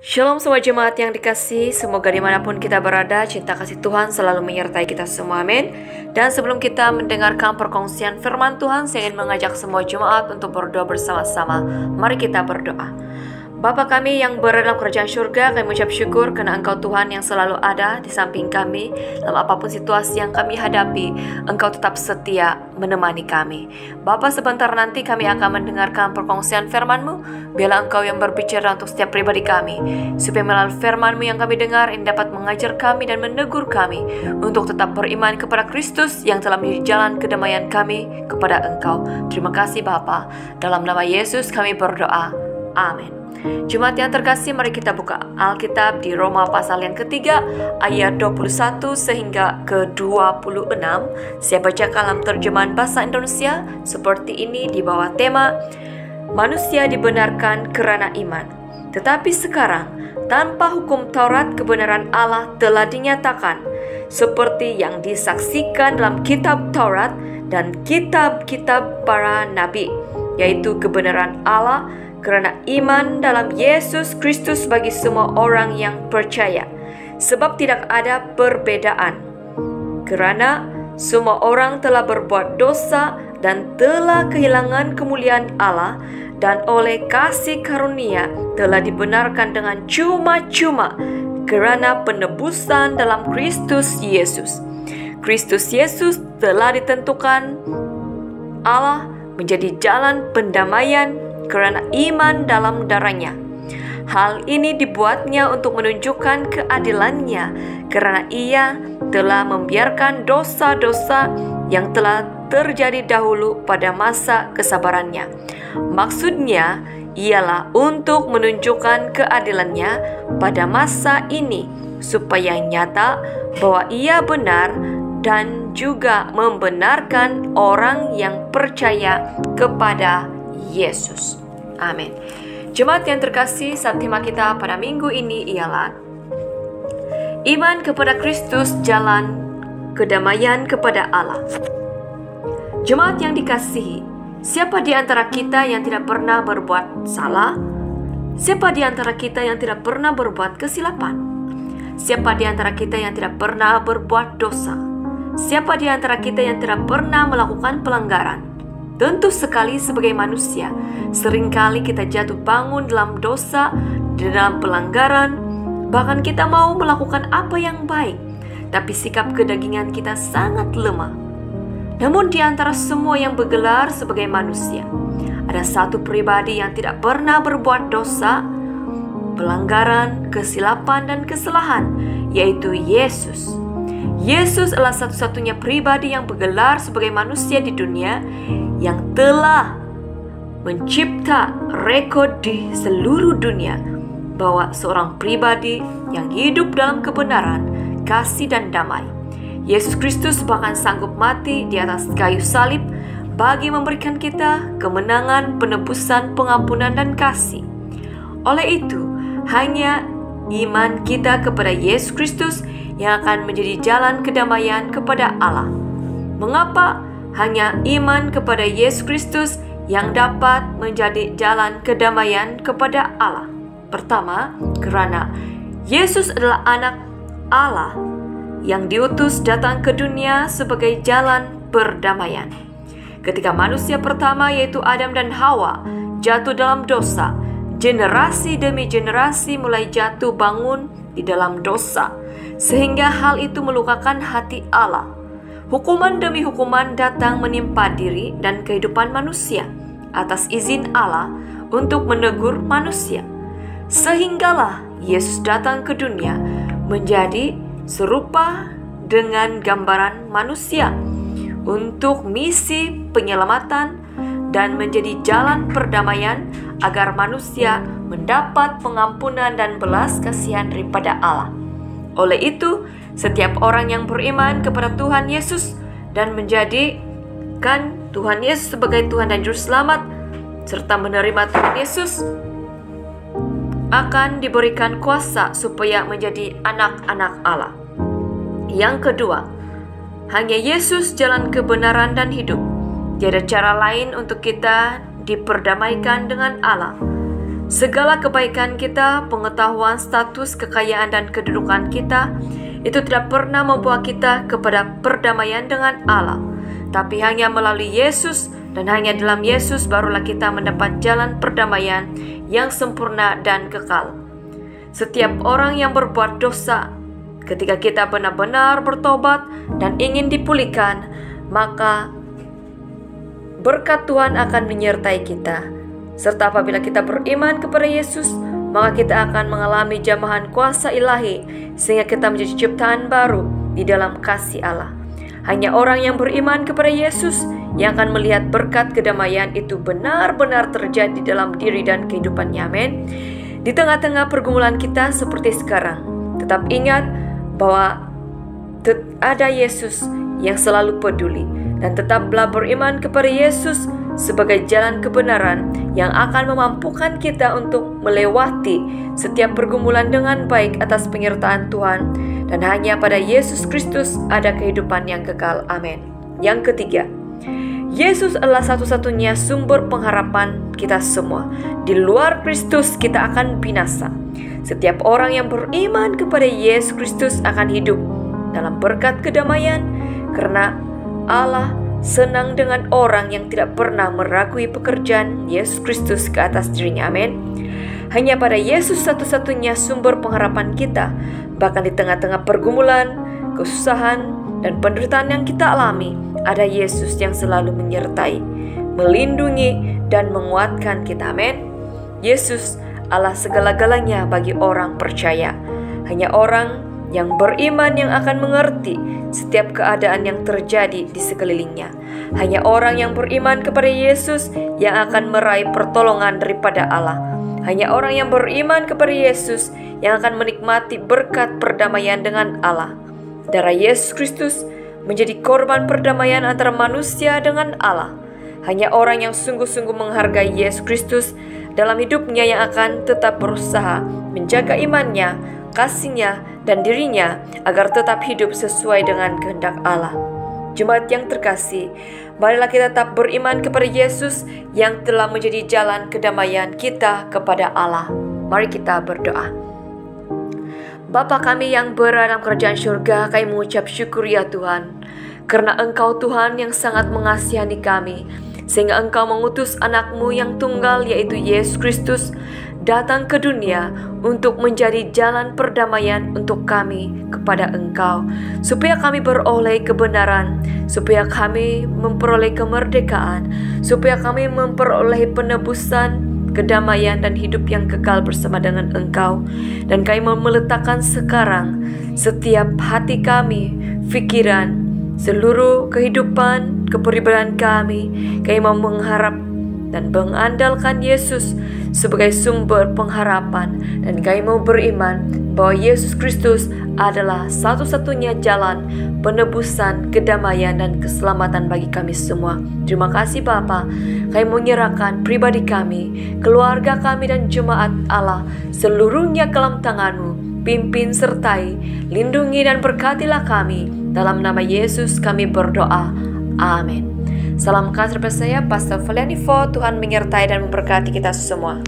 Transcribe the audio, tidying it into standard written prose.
Shalom semua jemaat yang dikasihi, semoga dimanapun kita berada, cinta kasih Tuhan selalu menyertai kita semua, amin. Dan sebelum kita mendengarkan perkongsian firman Tuhan, saya ingin mengajak semua jemaat untuk berdoa bersama-sama. Mari kita berdoa. Bapa kami yang berada dalam kerajaan surga, kami mengucap syukur karena Engkau Tuhan yang selalu ada di samping kami. Dalam apapun situasi yang kami hadapi, Engkau tetap setia menemani kami. Bapa, sebentar nanti kami akan mendengarkan perkongsian firman-Mu. Biarlah Engkau yang berbicara untuk setiap pribadi kami, supaya melalui firman-Mu yang kami dengar ini dapat mengajar kami dan menegur kami untuk tetap beriman kepada Kristus yang telah menjadi jalan kedamaian kami kepada Engkau. Terima kasih Bapa. Dalam nama Yesus kami berdoa. Amin. Jemaat yang terkasih, mari kita buka Alkitab di Roma pasal yang ketiga ayat 21 sehingga ke-26. Saya baca dalam terjemahan bahasa Indonesia seperti ini di bawah tema Manusia dibenarkan karena iman. Tetapi sekarang tanpa hukum Taurat kebenaran Allah telah dinyatakan, seperti yang disaksikan dalam kitab Taurat dan kitab-kitab para nabi, yaitu kebenaran Allah karena iman dalam Yesus Kristus bagi semua orang yang percaya. Sebab tidak ada perbedaan, karena semua orang telah berbuat dosa dan telah kehilangan kemuliaan Allah, dan oleh kasih karunia telah dibenarkan dengan cuma-cuma karena penebusan dalam Kristus Yesus. Kristus Yesus telah ditentukan Allah menjadi jalan pendamaian karena iman dalam darahnya. Hal ini dibuatnya untuk menunjukkan keadilannya, karena ia telah membiarkan dosa-dosa yang telah terjadi dahulu pada masa kesabarannya. Maksudnya ialah untuk menunjukkan keadilannya pada masa ini, supaya nyata bahwa ia benar dan juga membenarkan orang yang percaya kepada Yesus. Amin. Jemaat yang terkasih, saat tema kita pada minggu ini ialah iman kepada Kristus, jalan kedamaian kepada Allah. Jemaat yang dikasihi, siapa di antara kita yang tidak pernah berbuat salah? Siapa di antara kita yang tidak pernah berbuat kesilapan? Siapa di antara kita yang tidak pernah berbuat dosa? Siapa di antara kita yang tidak pernah melakukan pelanggaran? Tentu sekali sebagai manusia, seringkali kita jatuh bangun dalam dosa, di dalam pelanggaran, bahkan kita mau melakukan apa yang baik, tapi sikap kedagingan kita sangat lemah. Namun di antara semua yang bergelar sebagai manusia, ada satu pribadi yang tidak pernah berbuat dosa, pelanggaran, kesilapan, dan kesalahan, yaitu Yesus. Yesus adalah satu-satunya pribadi yang bergelar sebagai manusia di dunia yang telah mencipta rekod di seluruh dunia bahwa seorang pribadi yang hidup dalam kebenaran, kasih, dan damai. Yesus Kristus bahkan sanggup mati di atas kayu salib bagi memberikan kita kemenangan, penebusan, pengampunan, dan kasih. Oleh itu, hanya iman kita kepada Yesus Kristus yang akan menjadi jalan kedamaian kepada Allah. Mengapa hanya iman kepada Yesus Kristus yang dapat menjadi jalan kedamaian kepada Allah? Pertama, karena Yesus adalah anak Allah yang diutus datang ke dunia sebagai jalan perdamaian. Ketika manusia pertama, yaitu Adam dan Hawa, jatuh dalam dosa, generasi demi generasi mulai jatuh bangun di dalam dosa, sehingga hal itu melukakan hati Allah. Hukuman demi hukuman datang menimpa diri dan kehidupan manusia atas izin Allah untuk menegur manusia. Sehinggalah Yesus datang ke dunia menjadi serupa dengan gambaran manusia untuk misi penyelamatan dan menjadi jalan perdamaian agar manusia mendapat pengampunan dan belas kasihan daripada Allah. Oleh itu, setiap orang yang beriman kepada Tuhan Yesus dan menjadikan Tuhan Yesus sebagai Tuhan dan Juru Selamat, serta menerima Tuhan Yesus, akan diberikan kuasa supaya menjadi anak-anak Allah. Yang kedua, hanya Yesus jalan kebenaran dan hidup. Tiada cara lain untuk kita diperdamaikan dengan Allah. segala kebaikan kita, pengetahuan, status, kekayaan, dan kedudukan kita, itu tidak pernah membawa kita kepada perdamaian dengan Allah. Tapi hanya melalui Yesus dan hanya dalam Yesus barulah kita mendapat jalan perdamaian yang sempurna dan kekal. Setiap orang yang berbuat dosa, ketika kita benar-benar bertobat dan ingin dipulihkan, maka berkat Tuhan akan menyertai kita. Serta apabila kita beriman kepada Yesus, maka kita akan mengalami jamahan kuasa ilahi, sehingga kita menjadi ciptaan baru di dalam kasih Allah. Hanya orang yang beriman kepada Yesus yang akan melihat berkat kedamaian itu benar-benar terjadi dalam diri dan kehidupannya. Amin. Di tengah-tengah pergumulan kita seperti sekarang, tetap ingat bahwa ada Yesus yang selalu peduli, dan tetaplah beriman kepada Yesus sebagai jalan kebenaran yang akan memampukan kita untuk melewati setiap pergumulan dengan baik atas penyertaan Tuhan, dan hanya pada Yesus Kristus ada kehidupan yang kekal. Amin. Yang ketiga, Yesus adalah satu-satunya sumber pengharapan kita semua. Di luar Kristus kita akan binasa. Setiap orang yang beriman kepada Yesus Kristus akan hidup dalam berkat kedamaian, karena Allah senang dengan orang yang tidak pernah meragui pekerjaan Yesus Kristus ke atas dirinya. Amin. Hanya pada Yesus satu-satunya sumber pengharapan kita, bahkan di tengah-tengah pergumulan, kesusahan, dan penderitaan yang kita alami, ada Yesus yang selalu menyertai, melindungi, dan menguatkan kita. Amin. Yesus Allah segala-galanya bagi orang percaya. Hanya orang yang beriman yang akan mengerti setiap keadaan yang terjadi di sekelilingnya. Hanya orang yang beriman kepada Yesus yang akan meraih pertolongan daripada Allah. Hanya orang yang beriman kepada Yesus yang akan menikmati berkat perdamaian dengan Allah. Darah Yesus Kristus menjadi korban perdamaian antara manusia dengan Allah. Hanya orang yang sungguh-sungguh menghargai Yesus Kristus dalam hidupnya yang akan tetap berusaha menjaga imannya, kasihnya, dan dirinya agar tetap hidup sesuai dengan kehendak Allah. Jemaat yang terkasih, marilah kita tetap beriman kepada Yesus yang telah menjadi jalan kedamaian kita kepada Allah. Mari kita berdoa. Bapa kami yang berada dalam kerajaan surga, kami mengucap syukur ya Tuhan, karena Engkau Tuhan yang sangat mengasihani kami, sehingga Engkau mengutus anak-Mu yang tunggal, yaitu Yesus Kristus, datang ke dunia untuk menjadi jalan perdamaian untuk kami kepada Engkau, supaya kami beroleh kebenaran, supaya kami memperoleh kemerdekaan, supaya kami memperoleh penebusan, kedamaian, dan hidup yang kekal bersama dengan Engkau. Dan kami mau meletakkan sekarang setiap hati kami, pikiran, seluruh kehidupan, kepribadian kami mau mengharap dan mengandalkan Yesus sebagai sumber pengharapan. Dan kami mau beriman bahwa Yesus Kristus adalah satu-satunya jalan penebusan, kedamaian, dan keselamatan bagi kami semua. Terima kasih Bapa. Kami menyerahkan pribadi kami, keluarga kami, dan jemaat Allah seluruhnya ke dalam tangan-Mu. Pimpin, sertai, lindungi, dan berkatilah kami. Dalam nama Yesus kami berdoa. Amin. Salam kasih dari saya, Pastor Felianivo. Tuhan menyertai dan memberkati kita semua.